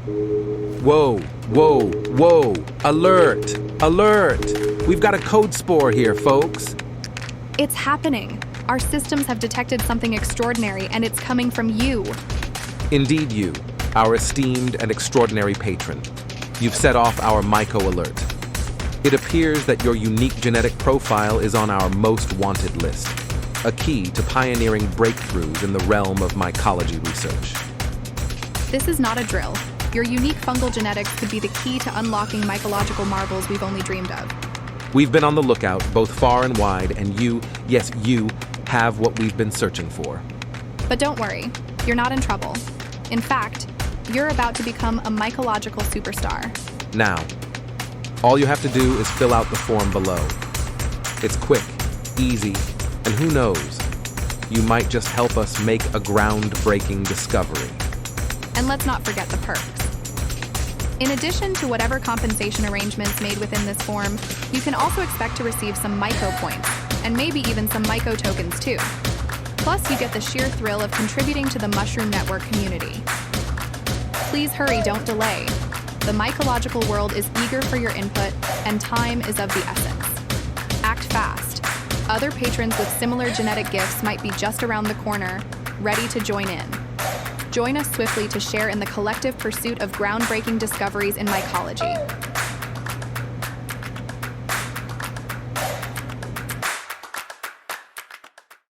Whoa, whoa, whoa, alert, alert. We've got a code spore here, folks. It's happening. Our systems have detected something extraordinary, and it's coming from you. Indeed you, our esteemed and extraordinary patron. You've set off our myco alert. It appears that your unique genetic profile is on our most wanted list, a key to pioneering breakthroughs in the realm of mycology research. This is not a drill. Your unique fungal genetics could be the key to unlocking mycological marvels we've only dreamed of. We've been on the lookout, both far and wide, and you, yes, you, have what we've been searching for. But don't worry, you're not in trouble. In fact, you're about to become a mycological superstar. Now, all you have to do is fill out the form below. It's quick, easy, and who knows, you might just help us make a groundbreaking discovery. And let's not forget the perks. In addition to whatever compensation arrangements made within this form, you can also expect to receive some myco points, and maybe even some myco tokens too. Plus, you get the sheer thrill of contributing to the Mushroom Network community. Please hurry, don't delay. The mycological world is eager for your input, and time is of the essence. Act fast. Other patrons with similar genetic gifts might be just around the corner, ready to join in. Join us swiftly to share in the collective pursuit of groundbreaking discoveries in mycology.